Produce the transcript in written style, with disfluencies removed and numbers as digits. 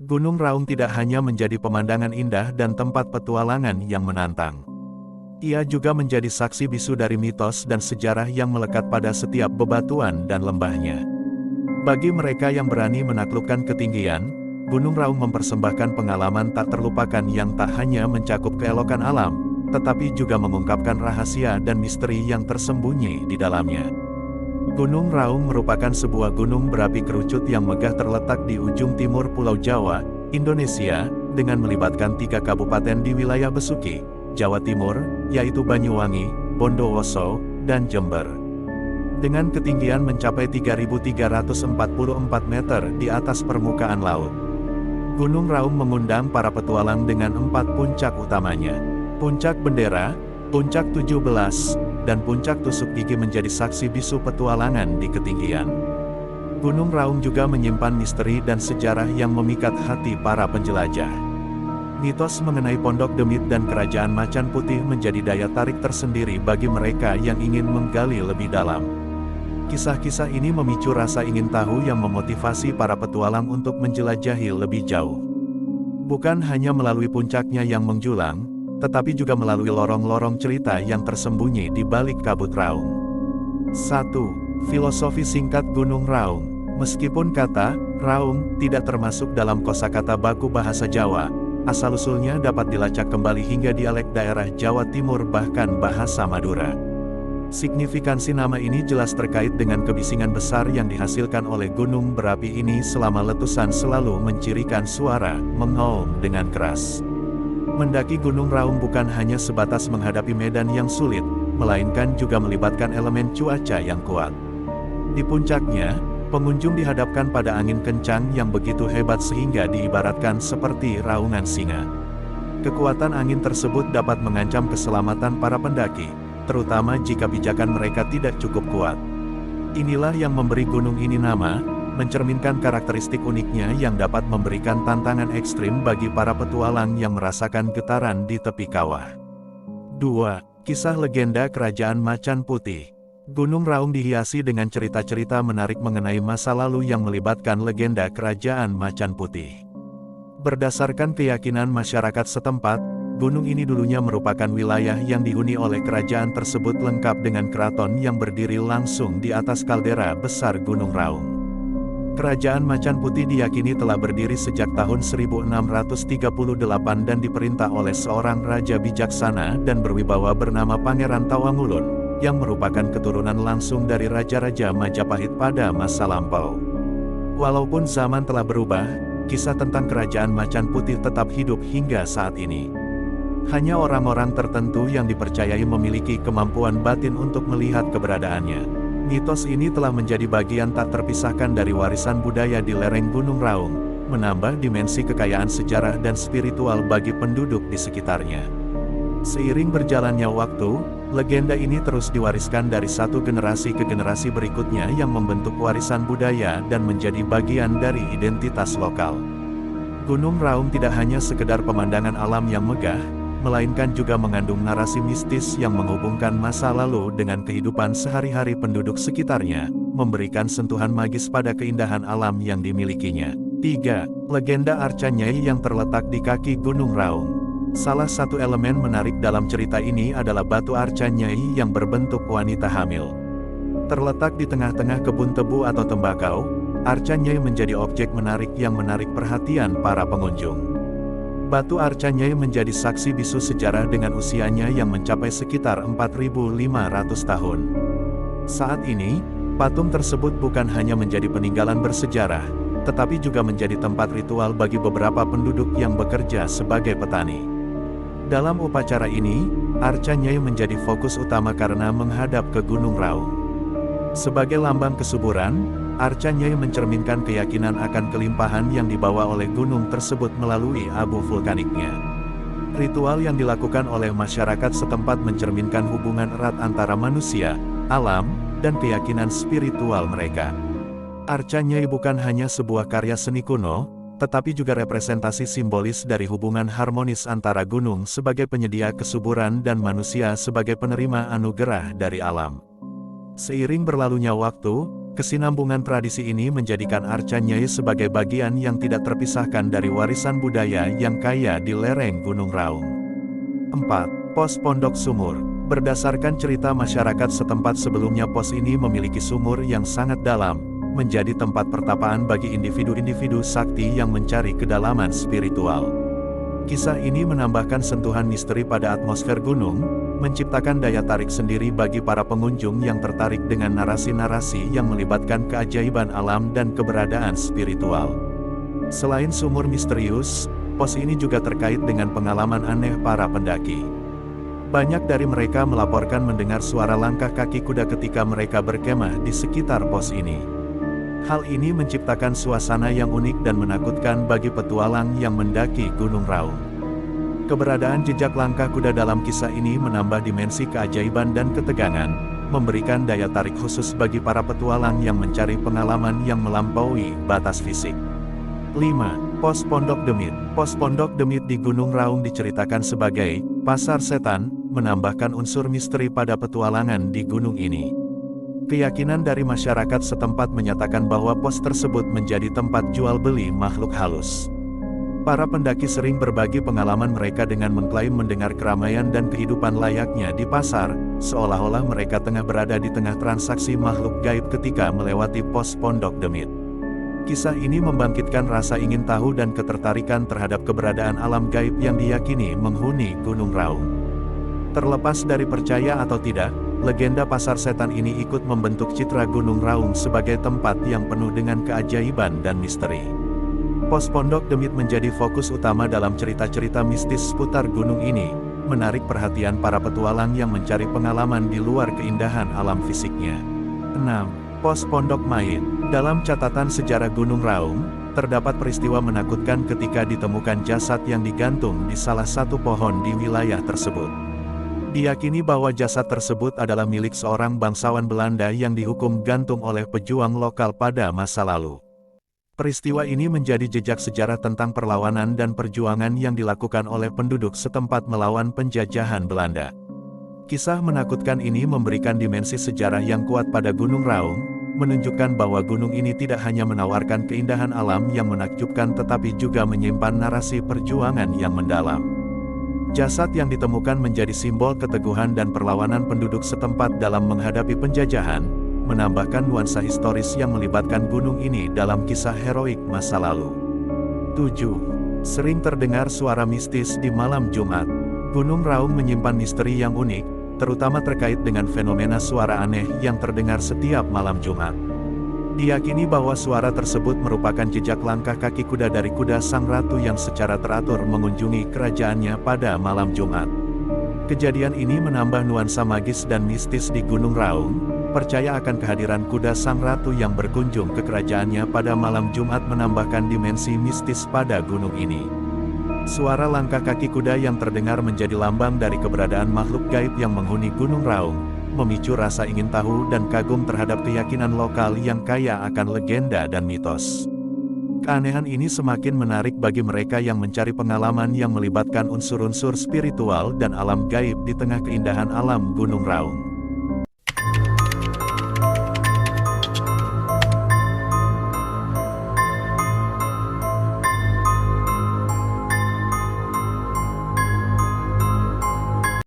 Gunung Raung tidak hanya menjadi pemandangan indah dan tempat petualangan yang menantang. Ia juga menjadi saksi bisu dari mitos dan sejarah yang melekat pada setiap bebatuan dan lembahnya. Bagi mereka yang berani menaklukkan ketinggian, Gunung Raung mempersembahkan pengalaman tak terlupakan yang tak hanya mencakup keelokan alam, tetapi juga mengungkapkan rahasia dan misteri yang tersembunyi di dalamnya. Gunung Raung merupakan sebuah gunung berapi kerucut yang megah terletak di ujung timur Pulau Jawa, Indonesia, dengan melibatkan 3 kabupaten di wilayah Besuki, Jawa Timur, yaitu Banyuwangi, Bondowoso, dan Jember. Dengan ketinggian mencapai 3.344 meter di atas permukaan laut. Gunung Raung mengundang para petualang dengan 4 puncak utamanya. Puncak Bendera, Puncak 17, dan Puncak Tusuk Gigi menjadi saksi bisu petualangan di ketinggian. Gunung Raung juga menyimpan misteri dan sejarah yang memikat hati para penjelajah. Mitos mengenai Pondok Demit dan Kerajaan Macan Putih menjadi daya tarik tersendiri bagi mereka yang ingin menggali lebih dalam. Kisah-kisah ini memicu rasa ingin tahu yang memotivasi para petualang untuk menjelajahi lebih jauh. Bukan hanya melalui puncaknya yang menjulang, tetapi juga melalui lorong-lorong cerita yang tersembunyi di balik kabut Raung. 1. Filosofi singkat Gunung Raung. Meskipun kata Raung tidak termasuk dalam kosakata baku bahasa Jawa, asal-usulnya dapat dilacak kembali hingga dialek daerah Jawa Timur bahkan bahasa Madura. Signifikansi nama ini jelas terkait dengan kebisingan besar yang dihasilkan oleh gunung berapi ini selama letusan selalu mencirikan suara mengaum dengan keras. Mendaki Gunung Raung bukan hanya sebatas menghadapi medan yang sulit, melainkan juga melibatkan elemen cuaca yang kuat. Di puncaknya, pengunjung dihadapkan pada angin kencang yang begitu hebat sehingga diibaratkan seperti raungan singa. Kekuatan angin tersebut dapat mengancam keselamatan para pendaki, terutama jika pijakan mereka tidak cukup kuat. Inilah yang memberi gunung ini nama, mencerminkan karakteristik uniknya yang dapat memberikan tantangan ekstrim bagi para petualang yang merasakan getaran di tepi kawah. 2. Kisah legenda Kerajaan Macan Putih. Gunung Raung dihiasi dengan cerita-cerita menarik mengenai masa lalu yang melibatkan legenda Kerajaan Macan Putih. Berdasarkan keyakinan masyarakat setempat, gunung ini dulunya merupakan wilayah yang dihuni oleh kerajaan tersebut lengkap dengan keraton yang berdiri langsung di atas kaldera besar Gunung Raung. Kerajaan Macan Putih diyakini telah berdiri sejak tahun 1638 dan diperintah oleh seorang raja bijaksana dan berwibawa bernama Pangeran Tawangulun, yang merupakan keturunan langsung dari Raja-Raja Majapahit pada masa lampau. Walaupun zaman telah berubah, kisah tentang Kerajaan Macan Putih tetap hidup hingga saat ini. Hanya orang-orang tertentu yang dipercayai memiliki kemampuan batin untuk melihat keberadaannya. Mitos ini telah menjadi bagian tak terpisahkan dari warisan budaya di lereng Gunung Raung, menambah dimensi kekayaan sejarah dan spiritual bagi penduduk di sekitarnya. Seiring berjalannya waktu, legenda ini terus diwariskan dari satu generasi ke generasi berikutnya yang membentuk warisan budaya dan menjadi bagian dari identitas lokal. Gunung Raung tidak hanya sekedar pemandangan alam yang megah, melainkan juga mengandung narasi mistis yang menghubungkan masa lalu dengan kehidupan sehari-hari penduduk sekitarnya, memberikan sentuhan magis pada keindahan alam yang dimilikinya. 3. Legenda Arca Nyai yang terletak di kaki Gunung Raung. Salah satu elemen menarik dalam cerita ini adalah batu Arca Nyai yang berbentuk wanita hamil. Terletak di tengah-tengah kebun tebu atau tembakau, Arca Nyai menjadi objek menarik yang menarik perhatian para pengunjung. Batu Arca Nyai menjadi saksi bisu sejarah dengan usianya yang mencapai sekitar 4.500 tahun. Saat ini, patung tersebut bukan hanya menjadi peninggalan bersejarah, tetapi juga menjadi tempat ritual bagi beberapa penduduk yang bekerja sebagai petani. Dalam upacara ini, Arca Nyai menjadi fokus utama karena menghadap ke Gunung Raung. Sebagai lambang kesuburan, Arca Nyai mencerminkan keyakinan akan kelimpahan yang dibawa oleh gunung tersebut melalui abu vulkaniknya. Ritual yang dilakukan oleh masyarakat setempat mencerminkan hubungan erat antara manusia, alam, dan keyakinan spiritual mereka. Arca Nyai bukan hanya sebuah karya seni kuno, tetapi juga representasi simbolis dari hubungan harmonis antara gunung sebagai penyedia kesuburan dan manusia sebagai penerima anugerah dari alam. Seiring berlalunya waktu, Kesinambungan tradisi ini menjadikan Arca Nyai sebagai bagian yang tidak terpisahkan dari warisan budaya yang kaya di lereng Gunung Raung. 4. Pos Pondok Sumur. Berdasarkan cerita masyarakat setempat sebelumnya, pos ini memiliki sumur yang sangat dalam, menjadi tempat pertapaan bagi individu-individu sakti yang mencari kedalaman spiritual. Kisah ini menambahkan sentuhan misteri pada atmosfer gunung, menciptakan daya tarik sendiri bagi para pengunjung yang tertarik dengan narasi-narasi yang melibatkan keajaiban alam dan keberadaan spiritual. Selain sumur misterius, pos ini juga terkait dengan pengalaman aneh para pendaki. Banyak dari mereka melaporkan mendengar suara langkah kaki kuda ketika mereka berkemah di sekitar pos ini. Hal ini menciptakan suasana yang unik dan menakutkan bagi petualang yang mendaki Gunung Raung. Keberadaan jejak langkah kuda dalam kisah ini menambah dimensi keajaiban dan ketegangan, memberikan daya tarik khusus bagi para petualang yang mencari pengalaman yang melampaui batas fisik. 5. Pos Pondok Demit. Pos Pondok Demit di Gunung Raung diceritakan sebagai pasar setan, menambahkan unsur misteri pada petualangan di gunung ini. Keyakinan dari masyarakat setempat menyatakan bahwa pos tersebut menjadi tempat jual beli makhluk halus. Para pendaki sering berbagi pengalaman mereka dengan mengklaim mendengar keramaian dan kehidupan layaknya di pasar, seolah-olah mereka tengah berada di tengah transaksi makhluk gaib ketika melewati pos Pondok Demit. Kisah ini membangkitkan rasa ingin tahu dan ketertarikan terhadap keberadaan alam gaib yang diyakini menghuni Gunung Raung. Terlepas dari percaya atau tidak, legenda pasar setan ini ikut membentuk citra Gunung Raung sebagai tempat yang penuh dengan keajaiban dan misteri. Pos Pondok Demit menjadi fokus utama dalam cerita-cerita mistis seputar gunung ini, menarik perhatian para petualang yang mencari pengalaman di luar keindahan alam fisiknya. 6. Pos Pondok Mait. Dalam catatan sejarah Gunung Raung, terdapat peristiwa menakutkan ketika ditemukan jasad yang digantung di salah satu pohon di wilayah tersebut. Diyakini bahwa jasad tersebut adalah milik seorang bangsawan Belanda yang dihukum gantung oleh pejuang lokal pada masa lalu. Peristiwa ini menjadi jejak sejarah tentang perlawanan dan perjuangan yang dilakukan oleh penduduk setempat melawan penjajahan Belanda. Kisah menakutkan ini memberikan dimensi sejarah yang kuat pada Gunung Raung, menunjukkan bahwa gunung ini tidak hanya menawarkan keindahan alam yang menakjubkan tetapi juga menyimpan narasi perjuangan yang mendalam. Jasad yang ditemukan menjadi simbol keteguhan dan perlawanan penduduk setempat dalam menghadapi penjajahan, menambahkan nuansa historis yang melibatkan gunung ini dalam kisah heroik masa lalu. 7. Sering terdengar suara mistis di malam Jumat. Gunung Raung menyimpan misteri yang unik, terutama terkait dengan fenomena suara aneh yang terdengar setiap malam Jumat. Diyakini bahwa suara tersebut merupakan jejak langkah kaki kuda dari kuda sang ratu yang secara teratur mengunjungi kerajaannya pada malam Jumat. Kejadian ini menambah nuansa magis dan mistis di Gunung Raung. Percaya akan kehadiran kuda sang ratu yang berkunjung ke kerajaannya pada malam Jumat menambahkan dimensi mistis pada gunung ini. Suara langkah kaki kuda yang terdengar menjadi lambang dari keberadaan makhluk gaib yang menghuni Gunung Raung, memicu rasa ingin tahu dan kagum terhadap keyakinan lokal yang kaya akan legenda dan mitos. Keanehan ini semakin menarik bagi mereka yang mencari pengalaman yang melibatkan unsur-unsur spiritual dan alam gaib di tengah keindahan alam Gunung Raung.